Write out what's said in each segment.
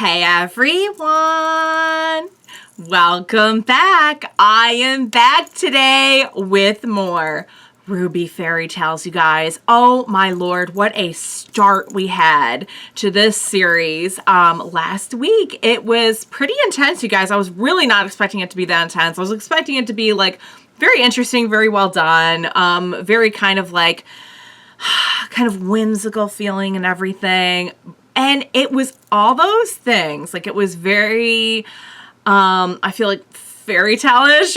Hey everyone! Welcome back! I am back today with more RWBY Fairy Tales, you guys. Oh my lord, what a start we had to this series last week. It was pretty intense, you guys. I was really not expecting it to be that intense. I was expecting it to be like very interesting, very well done, very kind of like whimsical feeling and everything. And it was all those things. Like, it was very, I feel like fairy tale-ish.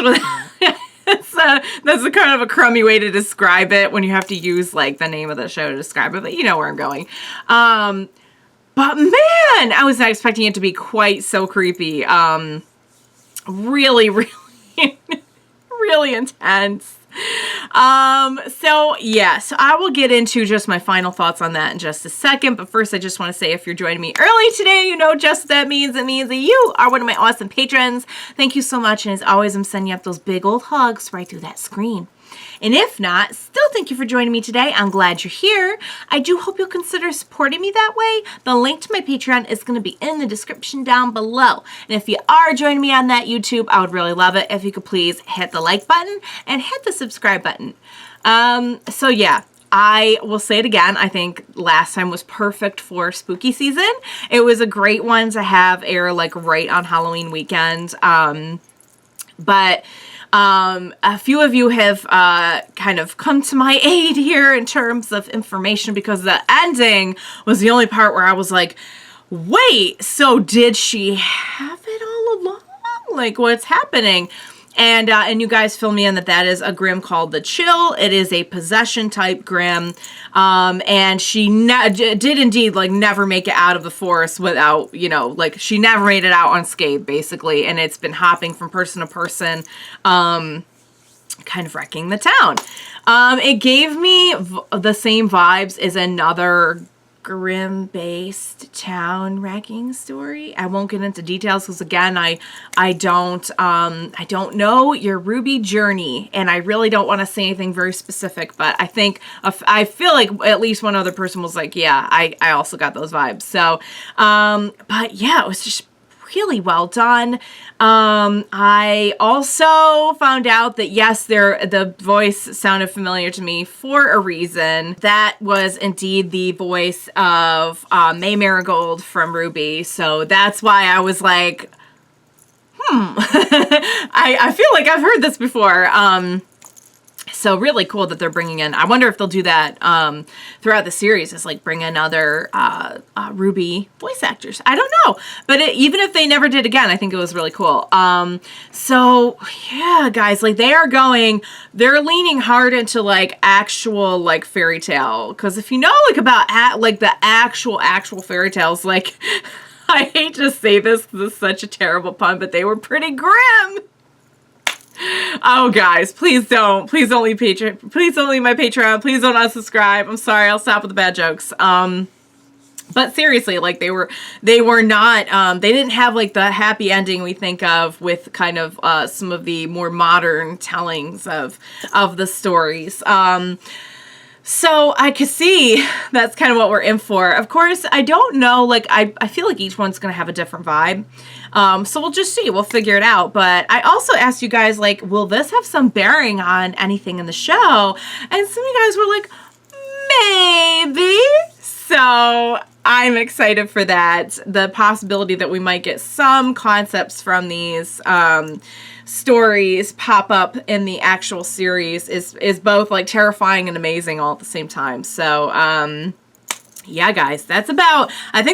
That's a kind of a crummy way to describe it when you have to use, like, the name of the show to describe it. But you know where I'm going. But man, I was not expecting it to be quite so creepy. Really, really intense. So I will get into just my final thoughts on that in just a second. But first, I just want to say, if you're joining me early today, you know just what that means. It means that you are one of my awesome patrons. Thank you so much. And as always, I'm sending you up those big old hugs right through that screen. And if not, still thank you for joining me today. I'm glad you're here. I do hope you'll consider supporting me that way. The link to my Patreon is going to be in the description down below. And if you are joining me on that YouTube, I would really love it if you could please hit the like button and hit the subscribe button. So yeah, I will say it again. I think last time was perfect for spooky season. It was a great one to have air like right on Halloween weekend. But a few of you have kind of come to my aid here in terms of information, because the ending was the only part where I was like, wait, so did she have it all along? Like, what's happening? And you guys fill me in that is a Grimm called the Chill. It is a possession type Grimm. And she did indeed like never make it out of the forest without, you know, like she never made it out unscathed basically. And it's been hopping from person to person, kind of wrecking the town. It gave me the same vibes as another Grimm-based town wrecking story. I won't get into details because again, I don't know your RWBY journey, and I really don't want to say anything very specific. But I feel like at least one other person was like, yeah, I also got those vibes. So, but yeah, it was just really well done. I also found out that yes, the voice sounded familiar to me for a reason. That was indeed the voice of May Marigold from RWBY. So that's why I was like, I feel like I've heard this before. So really cool that they're bringing in. I wonder if they'll do that throughout the series, is like bring in other RWBY voice actors. I don't know, but even if they never did again, I think it was really cool. So yeah, guys, like they're leaning hard into like actual like fairy tale, because if you know like about like the actual fairy tales, like I hate to say this is such a terrible pun, but they were pretty grim. Oh guys, please don't leave my Patreon. Please don't unsubscribe. I'm sorry, I'll stop with the bad jokes. But seriously, like they were not, they didn't have like the happy ending we think of with kind of some of the more modern tellings of the stories. So I could see that's kind of what we're in for. Of course, I don't know, like, I feel like each one's going to have a different vibe. So we'll just see. We'll figure it out. But I also asked you guys, like, will this have some bearing on anything in the show? And some of you guys were like, maybe. So I'm excited for that. The possibility that we might get some concepts from these stories pop up in the actual series is both like terrifying and amazing all at the same time. So yeah, guys, I think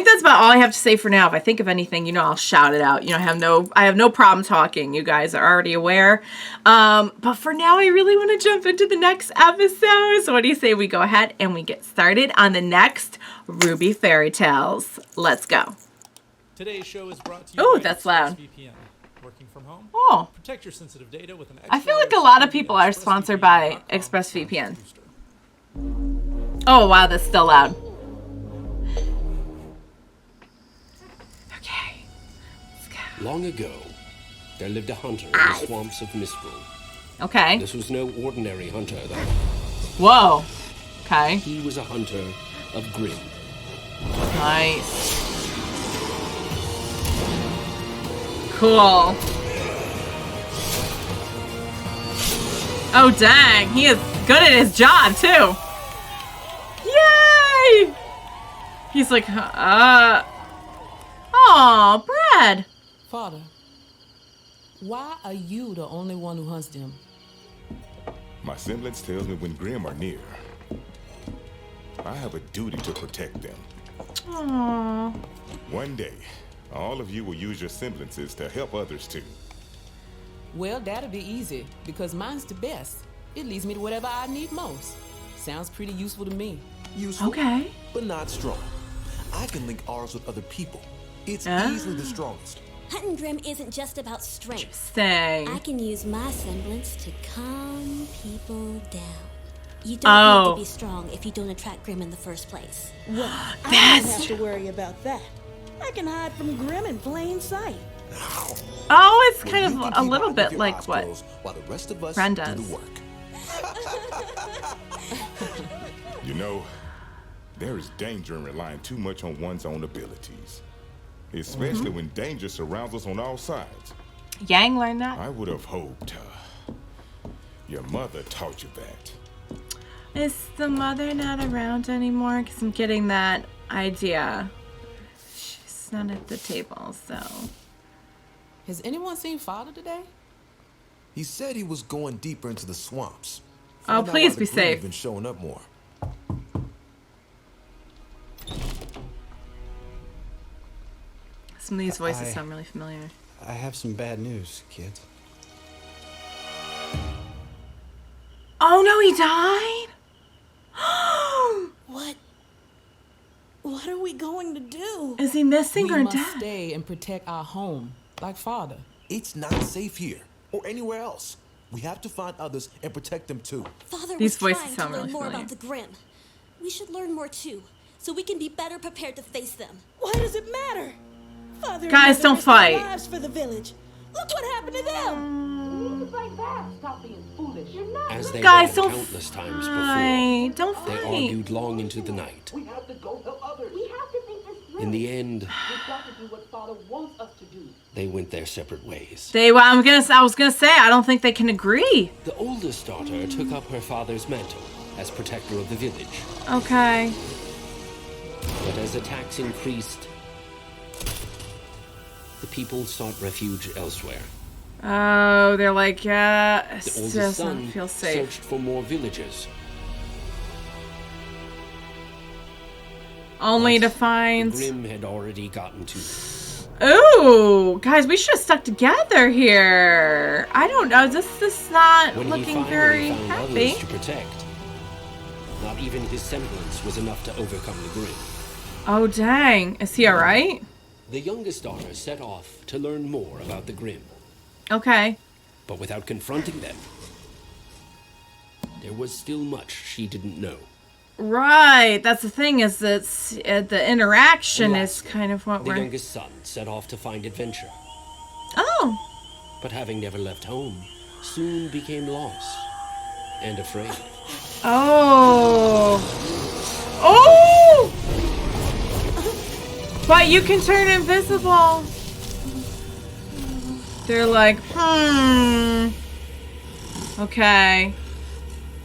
that's about all I have to say for now. If I think of anything, you know, I'll shout it out. You know, I have no problem talking. You guys are already aware. But for now, I really want to jump into the next episode. So what do you say we go ahead and we get started on the next RWBY Fairy Tales? Let's go. Today's show is brought to you by that's loud. VPN. Working from home? Oh. Protect your sensitive data with an I feel like a lot of people are sponsored by ExpressVPN. Oh, wow, that's still loud. Okay. Let's go. Long ago, there lived a hunter in the swamps of Mistral. Okay. This was no ordinary hunter, though. Whoa. Okay. He was a hunter of Grimm. Nice. Cool. Oh, dang. He is good at his job, too. Yay! He's like, oh, Brad. Father, why are you the only one who hunts them? My semblance tells me when Grimm are near. I have a duty to protect them. Aww. One day, all of you will use your semblances to help others too. Well, that'll be easy, because mine's the best. It leads me to whatever I need most. Sounds pretty useful to me. Useful, Okay. but not strong. I can link ours with other people. It's easily the strongest. Hunting Grimm isn't just about strength. Dang. I can use my semblance to calm people down. You don't need to be strong if you don't attract Grimm in the first place. Well, I don't have to worry about that. I can hide from Grimm in plain sight. Oh, it's kind of a little bit like what while the rest of us Ren do does. the work. You know, there is danger in relying too much on one's own abilities. Especially when danger surrounds us on all sides. Yang learned that. I would have hoped your mother taught you that. Is the mother not around anymore? Because I'm getting that idea. She's not at the table, so. Has anyone seen Father today? He said he was going deeper into the swamps. Oh, Find out please why be the Grimm have safe. been showing up more. Some of these voices sound really familiar. I have some bad news, kids. Oh no, he died? What are we going to do? Is he missing We or must dead? stay and protect our home, like Father. It's not safe here or anywhere else. We have to find others and protect them too. Father These was voices trying sound to learn really more familiar. about the Grimm. We should learn more too, so we can be better prepared to face them. Why does it matter? Father and Guys, Mother don't risked their fight. lives for the village. Look what happened to them. As they Guys, had don't countless times before, fight. Don't they fight. argued long into the night. In the end, they went their separate ways. I was gonna say, I don't think they can agree. The oldest daughter took up her father's mantle as protector of the village. Okay. But as attacks increased, the people sought refuge elsewhere. Oh, they're like, yeah, it The oldest doesn't son feel safe. searched for more villagers. Only to The find. Grimm had already gotten to them. Ooh, guys, we should have stuck together here. I don't know. This is not When he looking finally very found happy. others to protect, not even his semblance was enough to overcome the Grimm. Oh, dang. Is he alright? The youngest daughter set off to learn more about the Grimm, Okay. but without confronting them, there was still much she didn't know. Right. That's the thing, is that the interaction And is lastly, kind of what The we're... youngest son set off to find adventure, Oh. but having never left home, soon became lost and afraid. Oh. Oh! But you can turn invisible. They're like, okay.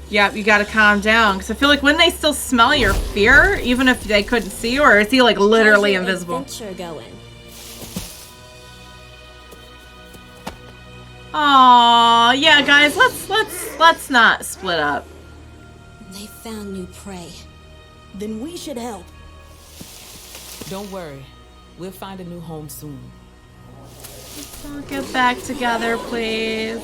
Yep, you gotta calm down. Because I feel like, wouldn't they still smell your fear? Even if they couldn't see you? Or is he like literally How's your invisible? adventure going? Aw, yeah, guys, let's not split up. They found new prey. Then we should help. Don't worry. We'll find a new home soon. I'll get back together, please.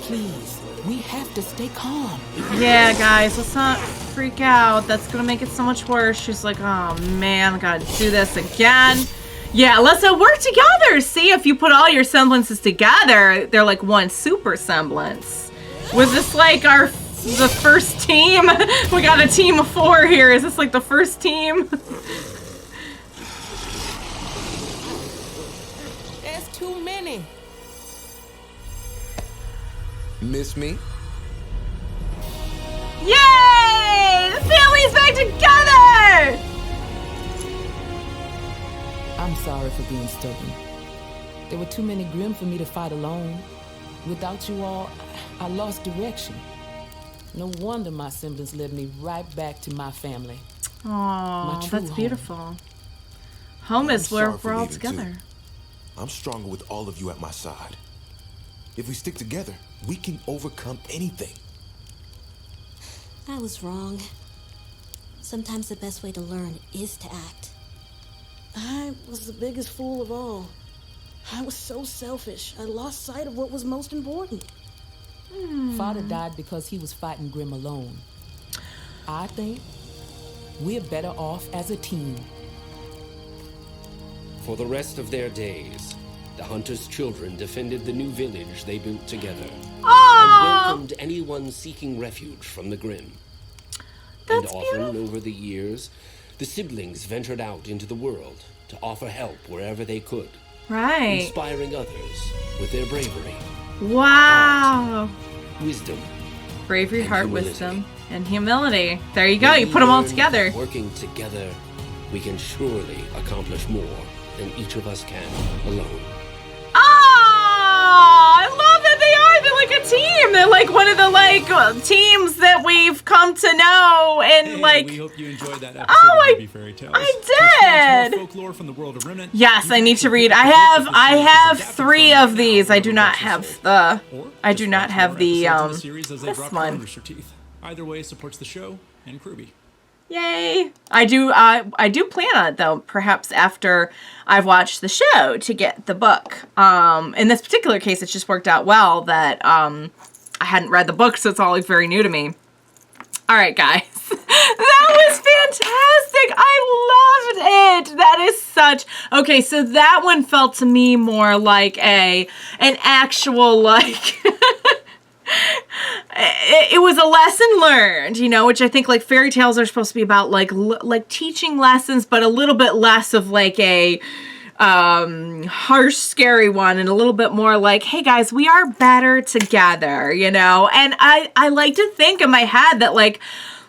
Please, we have to stay calm. Yeah, guys, let's not freak out. That's gonna make it so much worse. She's like, oh man, I gotta do this again. Yeah, let's work together. See, if you put all your semblances together, they're like one super semblance. Was this like the first team? We got a team of 4 here. Is this like the first team? There's too many. Miss me? Yay! The family's back together! I'm sorry for being stubborn. There were too many Grimm for me to fight alone. Without you all, I lost direction. No wonder my semblance led me right back to my family. Oh, that's home. Beautiful. Home is where sorry for we're all leaving, together. too. I'm stronger with all of you at my side. If we stick together, we can overcome anything. I was wrong. Sometimes the best way to learn is to act. I was the biggest fool of all. I was so selfish. I lost sight of what was most important. Father died because he was fighting Grimm alone. I think we're better off as a team. For the rest of their days, the hunters' children defended the new village they built together and welcomed anyone seeking refuge from the Grimm. That's and often, beautiful. over the years, the siblings ventured out into the world to offer help wherever they could, Right. inspiring others with their bravery, Wow. wisdom, Bravery, and heart, humility. wisdom, and humility. There you go. You put them all learned together. that working together, we can surely accomplish more than each of us can alone. Oh, I love that they are. They're like a team. They're like one of the teams that we've come to know. And Hey, we hope you enjoyed that episode Oh, of RWBY Fairy Tales. I To experience did. more folklore from the world of Remnant, yes, you I can need to actually read. pick I up have the series have adapted 3 from of these. I do not Books have Sold. the. Or I just do not watch have more the episodes in the series as they this drop one. down your teeth. Either way supports the show and RWBY. Yay! I do plan on it though. Perhaps after I've watched the show to get the book. In this particular case, it's just worked out well that I hadn't read the book, so it's all very new to me. All right, guys, that was fantastic. I loved it. That is such okay. So that one felt to me more like an actual it was a lesson learned, which I think fairy tales are supposed to be about like teaching lessons, but a little bit less of a harsh, scary one, and a little bit more like, hey guys, we are better together, and I like to think in my head that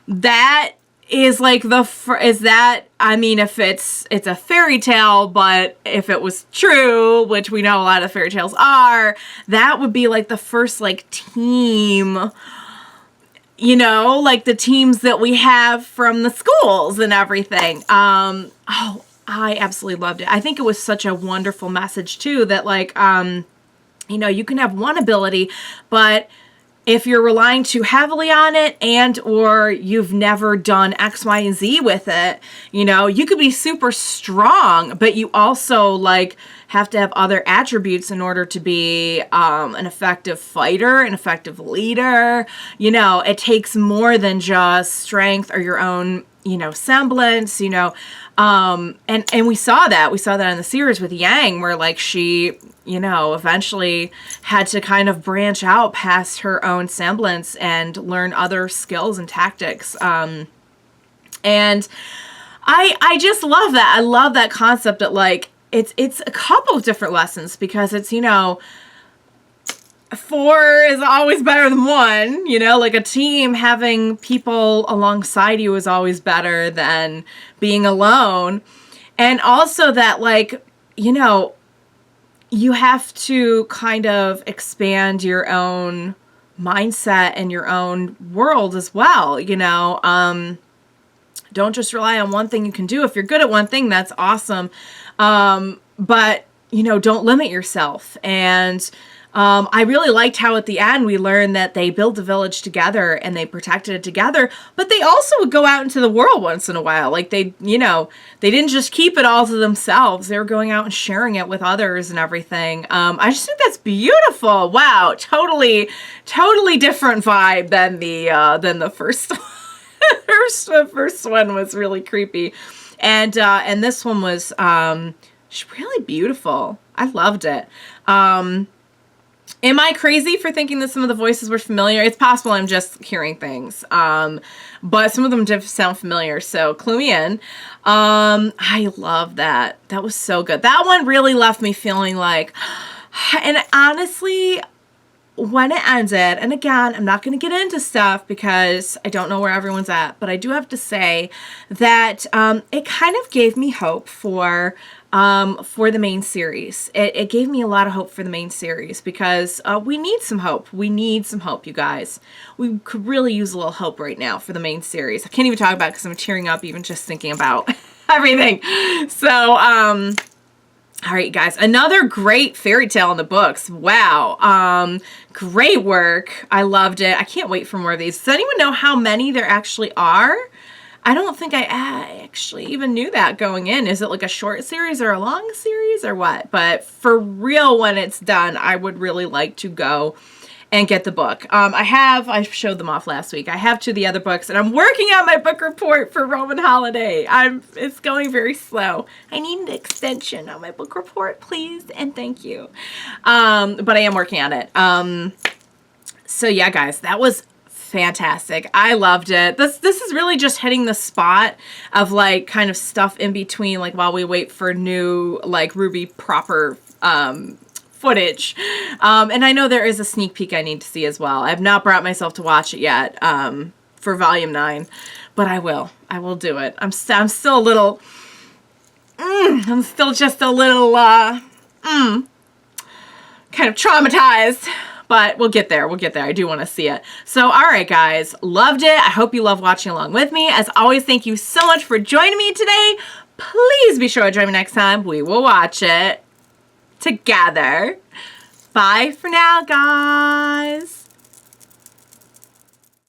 that is if it's a fairy tale, but if it was true, which we know a lot of fairy tales are, that would be the first team, the teams that we have from the schools and everything. I absolutely loved it. I think it was such a wonderful message too, that you can have one ability, but if you're relying too heavily on it and or you've never done X, Y, and Z with it, you could be super strong, but you also have to have other attributes in order to be an effective fighter, an effective leader. It takes more than just strength or your own, semblance, and we saw that in the series with Yang, where she, eventually had to kind of branch out past her own semblance and learn other skills and tactics. And I just love that. I love that concept that it's a couple of different lessons, because it's, 4 is always better than 1, a team, having people alongside you is always better than being alone. And also that you have to kind of expand your own mindset and your own world as well. Don't just rely on one thing you can do. If you're good at one thing, that's awesome. But don't limit yourself. And I really liked how at the end we learned that they built a village together and they protected it together, but they also would go out into the world once in a while. They didn't just keep it all to themselves. They were going out and sharing it with others and everything. I just think that's beautiful. Wow. Totally different vibe than the first one. The first one was really creepy. And this one was, really beautiful. I loved it. Am I crazy for thinking that some of the voices were familiar? It's possible I'm just hearing things. But some of them did sound familiar, so clue me in. I love that. That was so good. That one really left me feeling and honestly, when it ended, and again, I'm not going to get into stuff because I don't know where everyone's at, but I do have to say that it kind of gave me hope for for the main series. It gave me a lot of hope for the main series because we need some hope. We need some hope, you guys. We could really use a little hope right now for the main series. I can't even talk about it because I'm tearing up even just thinking about everything. So, all right, guys, another great fairy tale in the books. Wow. Great work. I loved it. I can't wait for more of these. Does anyone know how many there actually are? I don't think I actually even knew that going in. Is it like a short series or a long series or what? But for real, when it's done, I would really like to go and get the book. I showed them off last week. I have 2 of the other books, and I'm working on my book report for Roman Holiday. It's going very slow. I need an extension on my book report, please, and thank you. But I am working on it. So yeah, guys, that was fantastic. I loved it. This is really just hitting the spot of like kind of stuff in between, like while we wait for new like RWBY proper footage. And I know there is a sneak peek I need to see as well. I have not brought myself to watch it yet for volume 9, but I will do it. I'm still a little I'm still just a little kind of traumatized. But we'll get there. We'll get there. I do want to see it. So, all right, guys. Loved it. I hope you love watching along with me. As always, thank you so much for joining me today. Please be sure to join me next time. We will watch it together. Bye for now, guys.